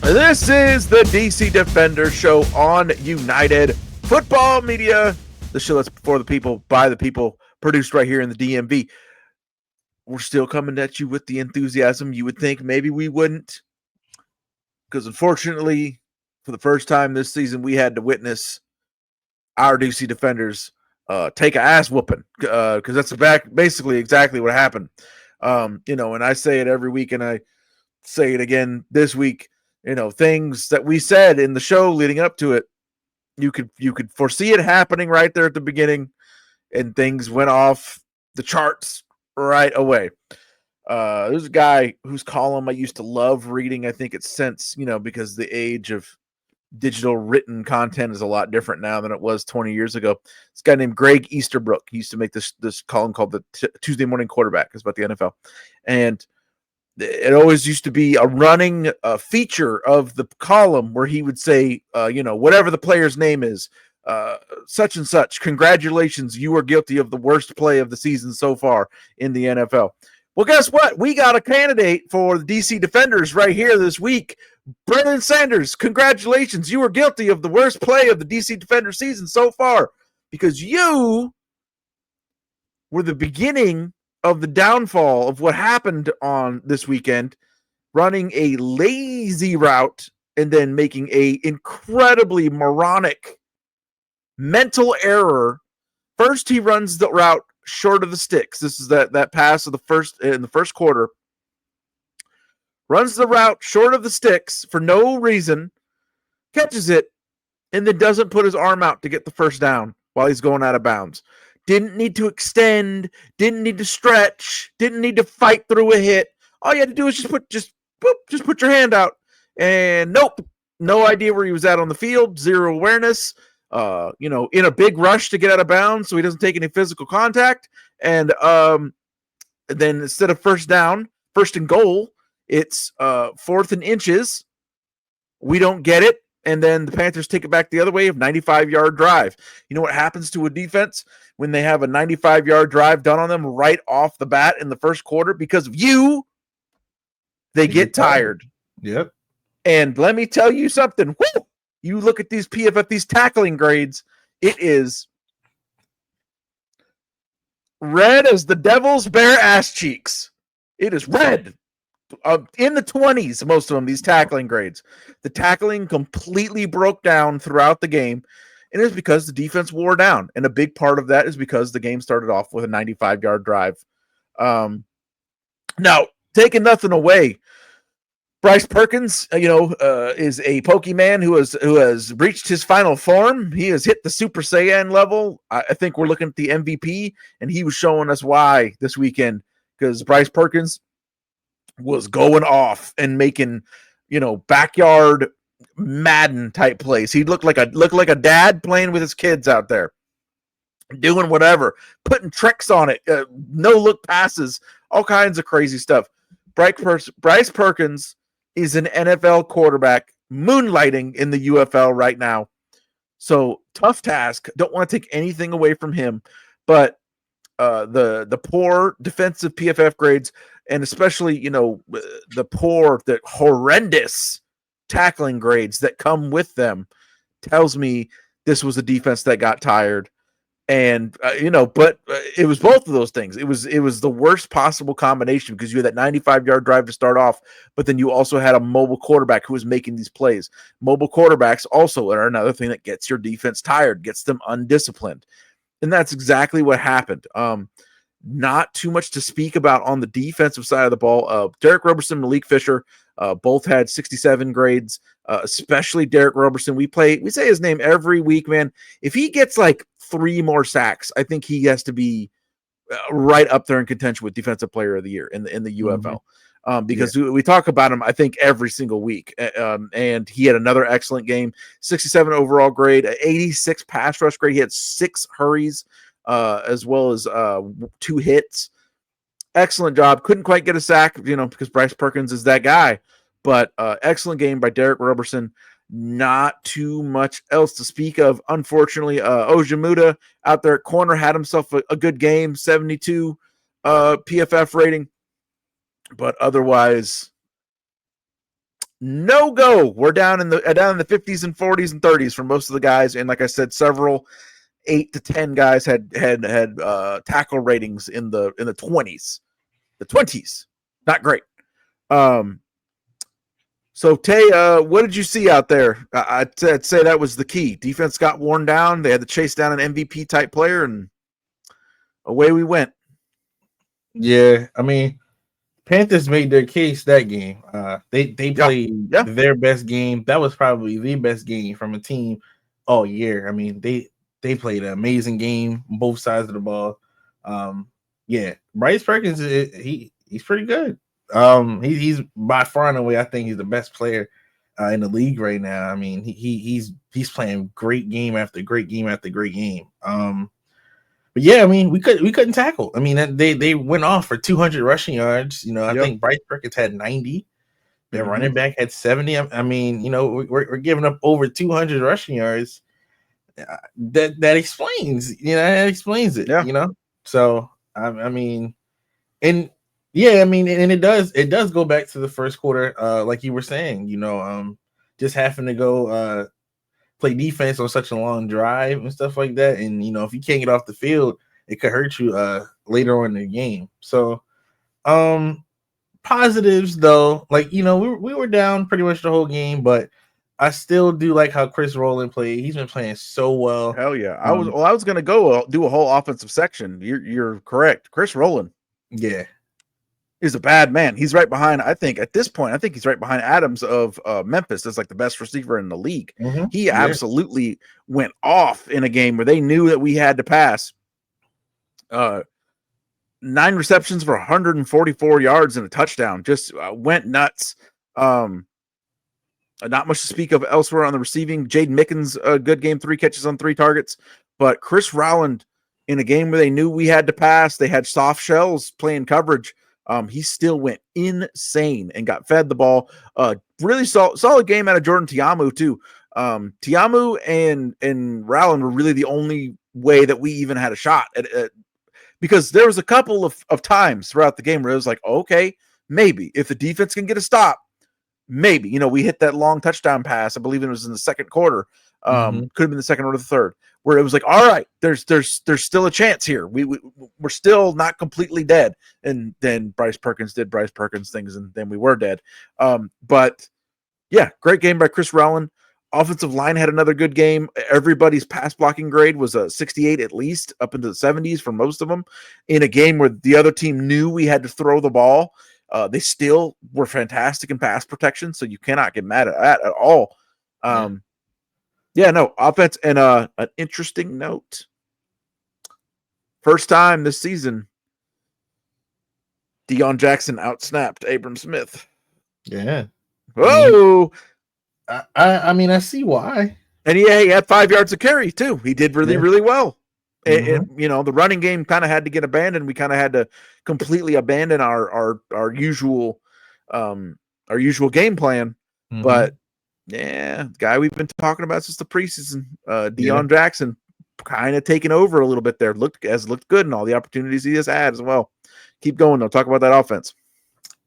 This is the DC Defender Show on United Football Media. The show that's for the people, by the people, produced right here in the DMV. We're still coming at you with the enthusiasm. You would think maybe we wouldn't, because unfortunately, for the first time this season, we had to witness our DC Defenders take an ass whooping, because that's basically exactly what happened. And I say it every week, and I say it again this week. Things that we said in the show leading up to it, you could foresee it happening right there at the beginning, and things went off the charts right away. There's a guy whose column I used to love reading. I think it's since, because the age of digital written content is a lot different now than it was 20 years ago. This guy named Greg Easterbrook. He used to make this column called the Tuesday Morning Quarterback. It's about the NFL. And it always used to be a running feature of the column where he would say, whatever the player's name is, such and such, congratulations, you are guilty of the worst play of the season so far in the NFL. Well, guess what? We got a candidate for the DC Defenders right here this week. Brennan Sanders, congratulations, you are guilty of the worst play of the DC Defender season so far, because you were the beginning of the downfall of what happened on this weekend, running a lazy route and then making a incredibly moronic mental error. First, he runs the route short of the sticks. This is that pass of in the first quarter. Runs the route short of the sticks for no reason, catches it, and then doesn't put his arm out to get the first down while he's going out of bounds. Didn't need to extend, didn't need to stretch, didn't need to fight through a hit. All you had to do is just put your hand out. And nope, no idea where he was at on the field, zero awareness. In a big rush to get out of bounds so he doesn't take any physical contact. And then instead of first and goal, it's 4th and inches. We don't get it. And then the Panthers take it back the other way of 95-yard drive. You know what happens to a defense when they have a 95-yard drive done on them right off the bat in the first quarter? Because of you, they get tired. Yep. And let me tell you something. Woo! You look at these PFF, these tackling grades, it is red as the devil's bare ass cheeks. It is red. In the 20s, most of them, these tackling grades. The tackling completely broke down throughout the game, and it's because the defense wore down. And a big part of that is because the game started off with a 95-yard drive. Now, taking nothing away, Bryce Perkins, is a Pokemon who has reached his final form. He has hit the Super Saiyan level. I think we're looking at the MVP, and he was showing us why this weekend, because Bryce Perkins was going off and making, backyard Madden type plays. He looked like a dad playing with his kids out there, doing whatever, putting tricks on it, no look passes, all kinds of crazy stuff. Bryce Perkins is an NFL quarterback moonlighting in the UFL right now. So tough task. Don't want to take anything away from him, but the poor defensive PFF grades, and especially, the horrendous tackling grades that come with them, tells me this was a defense that got tired. And, but it was both of those things. It was the worst possible combination, because you had that 95-yard drive to start off, but then you also had a mobile quarterback who was making these plays. Mobile quarterbacks also are another thing that gets your defense tired, gets them undisciplined. And that's exactly what happened. Not too much to speak about on the defensive side of the ball. Derek Roberson, Malik Fisher, both had 67 grades, especially Derek Roberson. We say his name every week, man. If he gets like 3 more sacks, I think he has to be right up there in contention with Defensive Player of the Year in the UFL. Because we talk about him, I think, every single week. And he had another excellent game, 67 overall grade, 86 pass rush grade. He had 6 hurries, as well as 2 hits. Excellent job. Couldn't quite get a sack, because Bryce Perkins is that guy. But excellent game by Derek Roberson. Not too much else to speak of. Unfortunately, Ojemudia out there at corner had himself a good game, 72 PFF rating. But otherwise, no go. We're down in the 50s and 40s and 30s for most of the guys, and like I said, several 8 to 10 guys had tackle ratings in the 20s, not great. So Tay, what did you see out there? I'd say that was the key. Defense got worn down. They had to chase down an MVP type player, and away we went. Yeah, I mean, Panthers made their case that game. They played their best game. That was probably the best game from a team all year. I mean, they played an amazing game on both sides of the ball. Yeah, Bryce Perkins, he's pretty good. He's by far and away, I think he's the best player in the league right now. I mean, he's playing great game after great game after great game. But yeah, I mean, we couldn't tackle. I mean, they went off for 200 rushing yards. You know, I think Bryce Perkins had 90. Their running back had 70. I mean, you know, we're giving up over 200 rushing yards. That explains, you know, that explains it. You know, so I mean, and yeah, I mean, and it does go back to the first quarter, like you were saying. You know, just having to go play defense on such a long drive and stuff like that. And, you know, if you can't get off the field, it could hurt you later on in the game. So positives, though, like, you know, we were down pretty much the whole game, but I still do like how Chris Rowland played. He's been playing so well. Hell yeah. I was going to go do a whole offensive section. You're correct. Chris Rowland. Yeah. He's a bad man. He's right behind, I think, at this point, he's right behind Adams of Memphis as like the best receiver in the league. He absolutely went off in a game where they knew that we had to pass. 9 receptions for 144 yards and a touchdown. Just went nuts. Not much to speak of elsewhere on the receiving. Jaden Mickens, a good game, 3 catches on 3 targets. But Chris Rowland, in a game where they knew we had to pass, they had soft shells playing coverage. He still went insane and got fed the ball. Really solid game out of Jordan Tiamu too. Tiamu and Rowland were really the only way that we even had a shot at because there was a couple of times throughout the game where it was like, okay, maybe if the defense can get a stop, maybe, you know, we hit that long touchdown pass. I believe it was in the second quarter. Could have been the second or the third, where it was like, all right, there's still a chance here. We're still not completely dead. And then Bryce Perkins did Bryce Perkins things, and then we were dead. But yeah, great game by Chris Rowland. Offensive line had another good game. Everybody's pass blocking grade was a 68 at least, up into the 70s for most of them. In a game where the other team knew we had to throw the ball, they still were fantastic in pass protection, so you cannot get mad at that at all. Yeah, no, offense. And an interesting note. First time this season, Deion Jackson outsnapped Abram Smith. Yeah. Whoa. I mean, I see why. And he had 5 yards of carry, too. He did really well. You know, the running game kind of had to get abandoned. We kind of had to completely abandon our usual game plan. But yeah, the guy we've been talking about since the preseason, Deion Jackson, kind of taking over a little bit there. Looked good in all the opportunities he has had as well. Keep going though. Talk about that offense.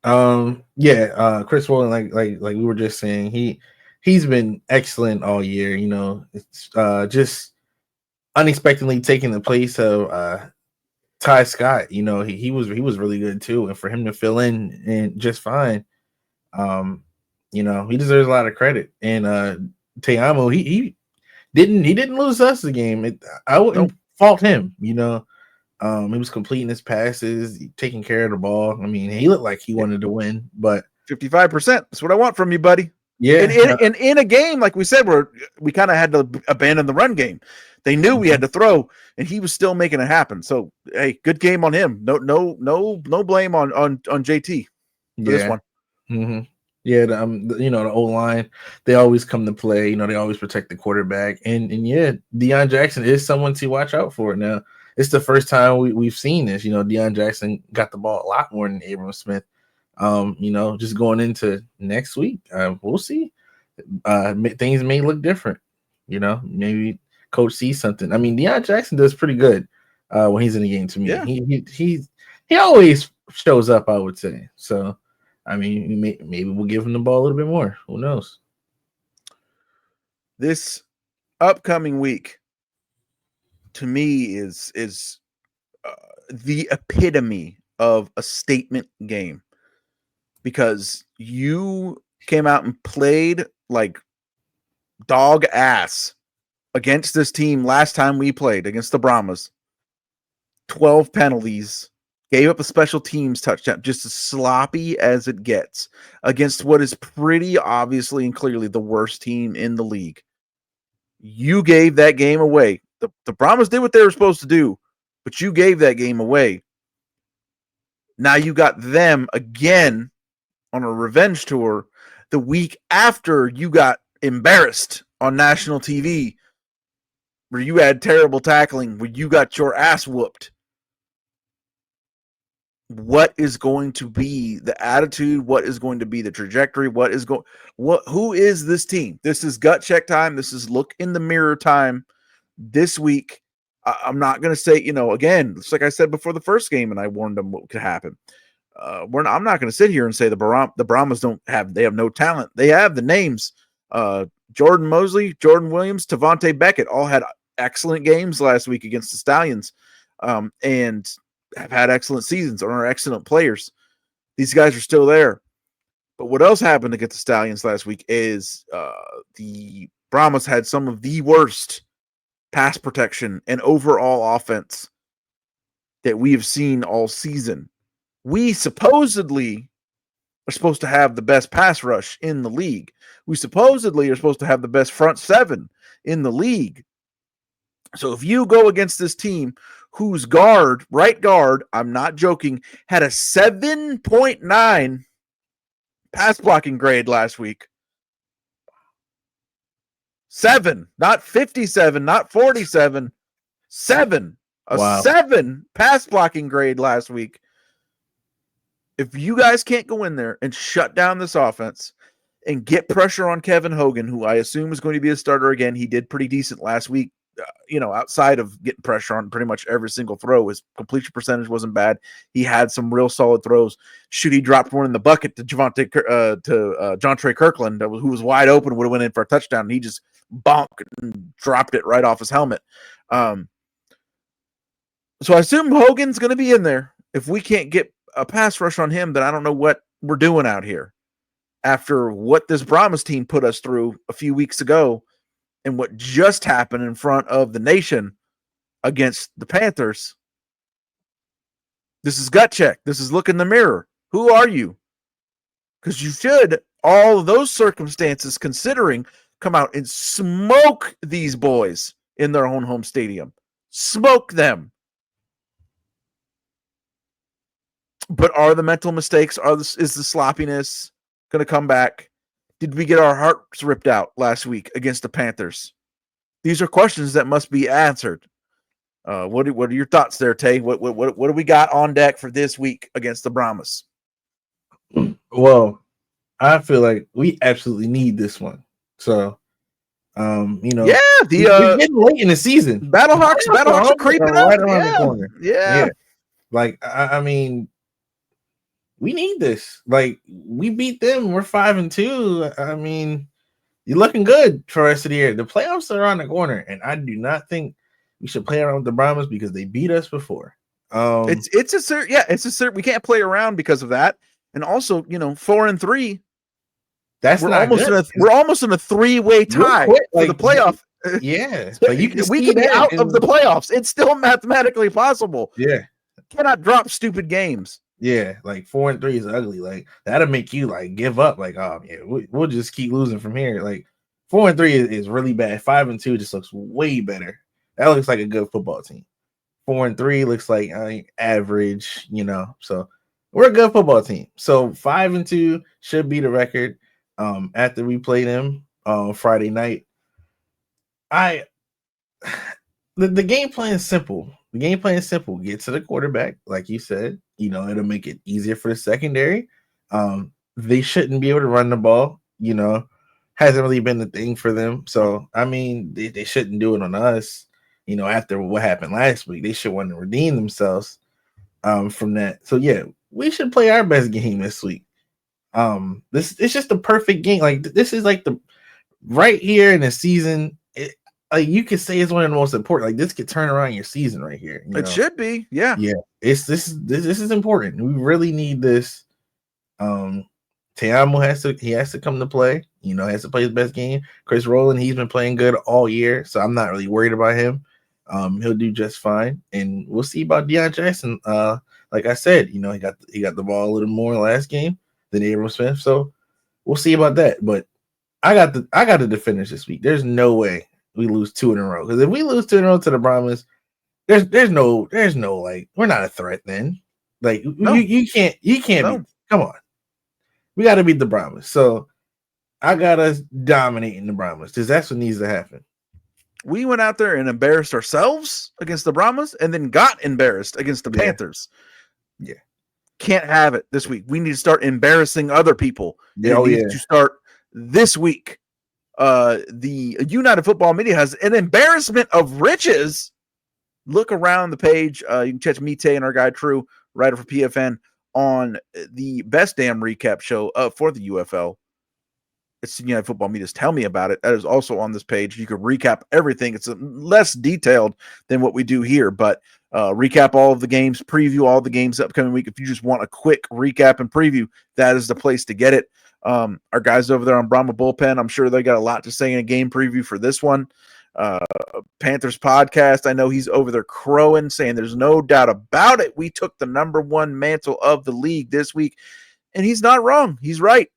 Chris Rowland, like we were just saying, he's been excellent all year. You know, it's just unexpectedly taking the place of Ty Scott. You know, he was really good too, and for him to fill in and just fine. You know, he deserves a lot of credit. And Te'amu, he didn't lose us the game. I wouldn't fault him. You know, he was completing his passes, taking care of the ball. I mean, he looked like he wanted to win, but 55%. That's what I want from you, buddy. Yeah. And in a game, like we said, where we kind of had to abandon the run game. They knew we had to throw, and he was still making it happen. So, hey, good game on him. No blame on JT for this one. Yeah, you know, the O-line, they always come to play. You know, they always protect the quarterback. And yeah, Deion Jackson is someone to watch out for. Now, it's the first time we've seen this. You know, Deion Jackson got the ball a lot more than Abram Smith. You know, just going into next week, we'll see. Things may look different. You know, maybe coach sees something. I mean, Deion Jackson does pretty good when he's in the game to me. Yeah. He always shows up, I would say. So, I mean, maybe we'll give him the ball a little bit more. Who knows? This upcoming week, to me, is the epitome of a statement game, because you came out and played like dog ass against this team last time we played against the Brahmas. 12 penalties, gave up a special teams touchdown, just as sloppy as it gets against what is pretty obviously and clearly the worst team in the league. You gave that game away. The Brahmas did what they were supposed to do, but you gave that game away. Now you got them again on a revenge tour the week after you got embarrassed on national TV, where you had terrible tackling, where you got your ass whooped. What is going to be the attitude? What is going to be the trajectory? Who is this team? This is gut check time. This is look in the mirror time this week. I'm not going to say, again, it's like I said before the first game, and I warned them what could happen. I'm not going to sit here and say the Brahmas they have no talent. They have the names. Jordan Mosley, Jordan Williams, Tavante Beckett all had excellent games last week against the Stallions, and have had excellent seasons, or are excellent players. These guys are still there. But what else happened against the Stallions last week is the Brahmas had some of the worst pass protection and overall offense that we have seen all season. We supposedly are supposed to have the best pass rush in the league. We supposedly are supposed to have the best front seven in the league. So if you go against this team whose right guard, I'm not joking, had a 7.9 pass blocking grade last week. 7, not 57, not 47, 7. Wow. 7 pass blocking grade last week. If you guys can't go in there and shut down this offense and get pressure on Kevin Hogan, who I assume is going to be a starter again, he did pretty decent last week. Outside of getting pressure on pretty much every single throw, his completion percentage wasn't bad. He had some real solid throws. He dropped one in the bucket to Jontre Kirkland, who was wide open, would have went in for a touchdown, and he just bonked and dropped it right off his helmet. So I assume Hogan's going to be in there. If we can't get a pass rush on him, then I don't know what we're doing out here. After what this Brahmas team put us through a few weeks ago, and what just happened in front of the nation against the Panthers, this is gut check. This is look in the mirror. Who are you? Because you should, all of those circumstances considering, come out and smoke these boys in their own home stadium. Smoke them. But are the mental mistakes, is the sloppiness going to come back? Did we get our hearts ripped out last week against the Panthers? These are questions that must be answered. What are your thoughts there, Tay? What do we got on deck for this week against the Brahmas? Well, I feel like we absolutely need this one. So, we're getting late in the season. Battlehawks are creeping up right around the corner. Yeah. Like I mean, we need this. Like, we beat them. We're 5-2. I mean, you're looking good for the rest of the year. The playoffs are around the corner, and I do not think we should play around with the Brahmas because they beat us before. It's a cert. We can't play around because of that. And also, 4-3. We're almost in a 3-way tie for the playoff. Yeah, we could be out of the playoffs. It's still mathematically possible. Yeah, cannot drop stupid games. Yeah, like 4-3 is ugly. Like, that'll make you like give up. Like, oh yeah, we'll just keep losing from here. Like, 4-3 is really bad. 5-2 just looks way better. That looks like a good football team. 4-3 looks like average. So we're a good football team. So 5-2 should be the record. After we play them on Friday night, the game plan is simple. The game plan is simple. Get to the quarterback, like you said. It'll make it easier for the secondary. They shouldn't be able to run the ball. Hasn't really been the thing for them. So, I mean, they shouldn't do it on us. After what happened last week, they should want to redeem themselves from that. So, yeah, we should play our best game this week. This it's just the perfect game. Like this is like the right here in the season. Like you could say it's one of the most important. Like this could turn around your season right here. It should be, yeah. This is important. We really need this. Teamo has to come to play. Has to play his best game. Chris Rowland, he's been playing good all year, so I'm not really worried about him. He'll do just fine, and we'll see about Deion Jackson. Like I said, he got the ball a little more last game than Abram Smith, so we'll see about that. But I got the Defenders this week. There's no way we lose 2 in a row, because if we lose 2 in a row to the Brahmas, there's no like we're not a threat then. Like no. you can't no. Come on. We got to beat the Brahmas. So I got us dominating the Brahmas because that's what needs to happen. We went out there and embarrassed ourselves against the Brahmas and then got embarrassed against the Panthers. Yeah. Can't have it this week. We need to start embarrassing other people. Yeah, it needs to start this week. The United Football Media has an embarrassment of riches. Look around the page. You can catch me, Tay, and our guy True, writer for PFN, on the best damn recap show for the UFL. It's the United Football Media's Tell Me About It. That is also on this page. You can recap everything. It's less detailed than what we do here, but recap all of the games, preview all the games upcoming week. If you just want a quick recap and preview, that is the place to get it. Our guys over there on Brahma Bullpen, I'm sure they got a lot to say in a game preview for this one. Panthers podcast, I know he's over there crowing, saying there's no doubt about it. We took the #1 mantle of the league this week, and he's not wrong. He's right.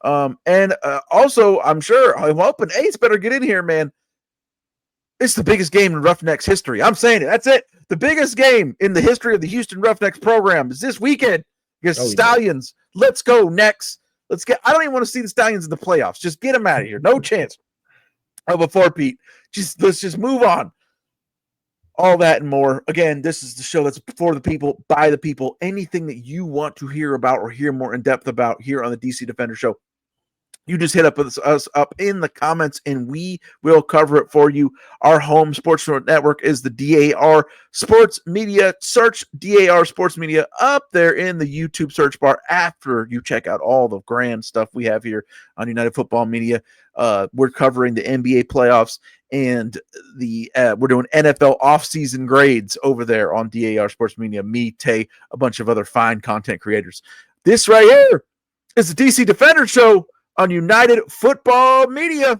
And also, I'm hoping Ace better get in here, man. It's the biggest game in Roughnecks history. I'm saying it. That's it. The biggest game in the history of the Houston Roughnecks program is this weekend against Stallions. Yeah. Let's go, Necks. I don't even want to see the Stallions in the playoffs. Just get them out of here. No chance of a four-peat. Let's just move on. All that and more. Again, this is the show that's for the people, by the people. Anything that you want to hear about or hear more in depth about here on the DC Defender Show, you just hit us up in the comments and we will cover it for you. Our home sports network is the DAR Sports Media. Search DAR Sports Media up there in the YouTube search bar after you check out all the grand stuff we have here on United Football Media. We're covering the NBA playoffs and we're doing NFL offseason grades over there on DAR Sports Media. Me, Tay, a bunch of other fine content creators. This right here is the DC Defender Show on United Football Media.